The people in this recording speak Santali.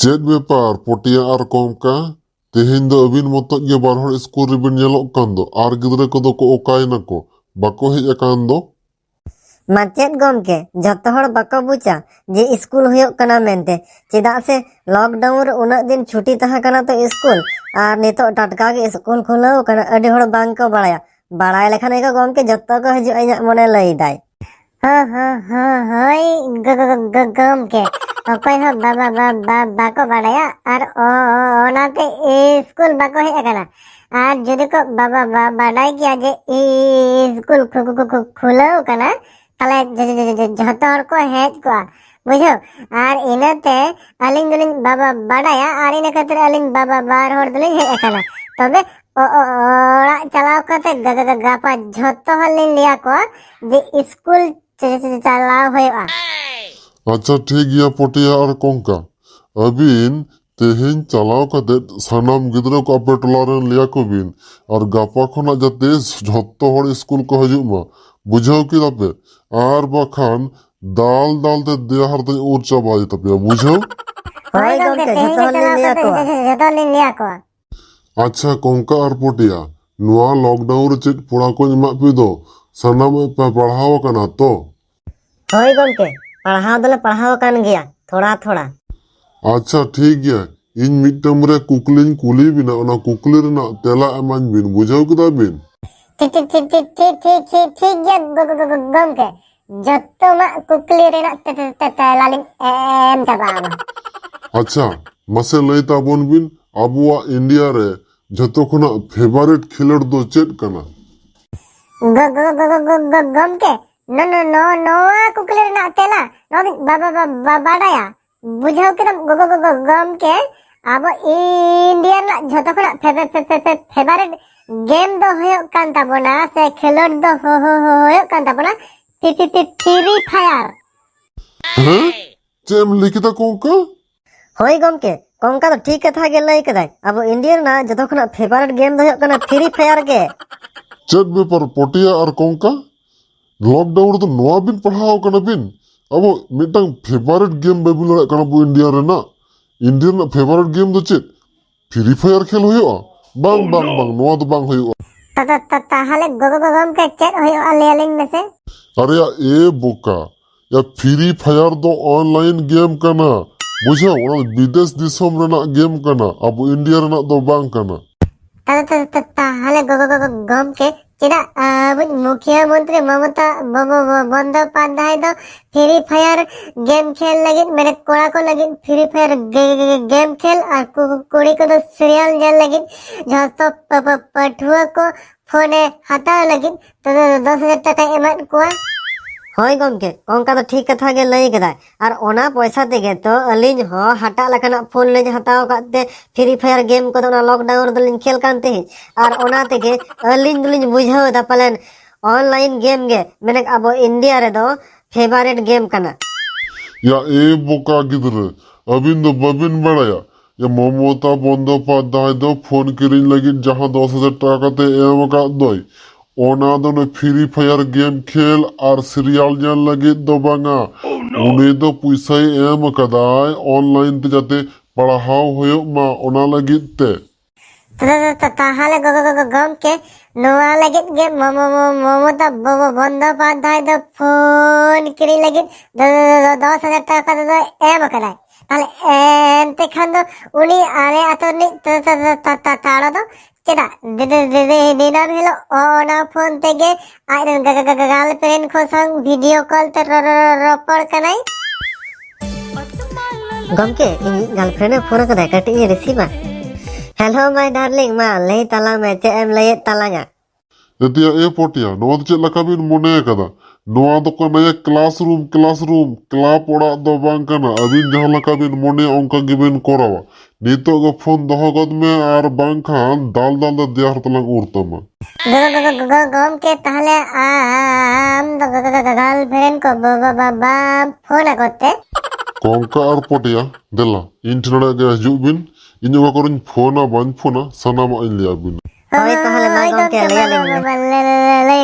चेद बेपार पटिया और कमका तेहेन दो अबिन मतक गे बार हर स्कूल रिबिन नेलोक कान दो आर गिद्रा को दो को ओकायना को बाको हेज अकान दो माचेद गमके जतो हर बाको बुचा जे स्कूल हुयोक कना मेनते चेदा से लॉकडाउन रे उना दिन छुट्टी तहा कना तो स्कूल आर नितो टटका गे स्कूल खुलाव कना अडी हर बांग को बाड़ाया बाड़ाय लेखान एको गमके जतो को हिजु इᱧᱟᱜ मने लई दाय होय गमके अकय हो बाको बाड़ाया और ओनाते स्कूल बाको हेज अकाना और जदि को बाड़ाय गया जे स्कूल खुलाव कना ताले जतो हर को हेज को बुझो और इनाते अलिन दुलिन बाड़ाया और इना खातिर अलिन बार हर दुलिन हेज अकाना तबे ओड़ा चलाव कते गापा जतो हर लिन लिया को जे स्कूल चलाव होया। अच्छा ठीक गया पटिया और कंका अबिन तेहेन चलाव कते सानाम गिद्रा को आपे टोला रेन लिया को बिन और गापा खना जाते जतो हर स्कूल को हजु मा बुझाव कि तापे आर बाखान दाल दाल ते देया हर ते उर चाबा तापे बुझाव होय गमके जतो हर लिन लिया को अच्छा कंका और पटिया नुआ लॉकडाउन रे चेक पढ़ा को मा पे दो सानाम पे पढ़ाव कना तो होय गमके पढ़ाव दले पढ़ाव कान गया थोड़ा थोड़ा अच्छा ठीक गया इन मिटम रे कुकलिन कुली बिना ओना कुकली रेना तेला एमान बिन बुझाव किदा बिन ठीक गया गमके जतो मा कुकली रेना तेला लिन एम चाबा अच्छा मसे लई ताबन बिन अबुआ इंडिया रे जतो खना फेवरेट खिलड़ दो चेक कना गमके नो कुकली रेना तेला नो बाड़ाया बुझाव कि गमके अब इंडिया ना जतो खना फेवरेट गेम दो होयो कान ताबोना से खेलोड दो होयो कान ताबोना फ्री फायर हैं चेम लिखिता कोंका होय गमके कंका तो ठीक कथा गे लई कदाय अब इंडिया ना जतो खना फेवरेट गेम दो कना फ्री फायर गे चेक बेपर पटिया और कोंका लॉकडाउन तो नोआ बिन पढ़ाव कना बिन अब मिटंग फेवरेट गेम बेबुल कना बु इंडिया रे ना इंडिया ना फेवरेट गेम दो चेक फ्री फायर खेल होयो बांग नोआ तो बांग होयो ताहले गमके चेक होयो लेलिंग में से अरे ए बोका या फ्री फायर दो ऑनलाइन गेम कना बुझाव ओना विदेश दिसम रेना गेम कना अब इंडिया रेना दो बांग कना ताहले गमके चेदा अब मुख्यमंत्री ममता बंदोपाध्याय दो फ्री फायर गेम खेल लगी मेरे कोड़ा को लगी फ्री फायर गेम खेल और कुड़ी को तो सीरियल जेल लगी जो पठुआ को फोने हटा लगी तो 10,000 टका एमन को होय गमके कंका तो ठीक कथा गे लई कदाय और ओना पैसा तेगे तो अलिन हो हटा लखना फोन ले हताव काते फ्री फायर गेम को तो लॉकडाउन दलिन खेल कानते और ओना तेगे अलिन दुलिन बुझाव दा पलन ऑनलाइन गेम गे मेने अब इंडिया रे दो फेवरेट गेम कना या ए बोका गिद्रे अबिन दो बबिन बड़ाया या ममता बंदोपाध्याय दो फोन किरिन लगी जहां 10,000 टका ते एम का दोय ओना दो ने फ्री फायर गेम खेल और सीरियल जेल लगी दो बांगा उन्हें दो पैसा एम कदाय ऑनलाइन ते जाते पढ़ाव होयो मा ओना लगी ते ताहले गमके नोआ लगी गे ममता बंदोपाध्याय दो फोन किरी लगी 10,000 टका दो एम कदाय ताले एनते खान दो उनी आले आतोनी ताड़ा दो चेदा दिनर हेलो ओना फोन तेगे आइरन गर्लफ्रेंड को संग वीडियो कॉल ते रपड़ कनाई गमके इन गर्लफ्रेंड फोन कदाय कटी रिसीवा हेलो माय डार्लिंग मा लई तला में चे एम लई तलांगा यदि ए पटिया नोआ तो चेक लका बिन मोने कदा नोआ तो कना क्लासरूम क्लाब ओड़ा दो बांग कना अबिन जहां लका बिन मोने अंका गिबिन कोरावा नीतो को फोन दोहो गद में और बांग खान दाल दा दिया हर तलंग उरतमा गमके ताहले आम गर्लफ्रेंड को फोन करते कंका और पटिया देला इंटरनेट गे हजु बिन इनो करिन फोना बान फोना सनामा इन लिया बिन होय ताहले मा गमके लई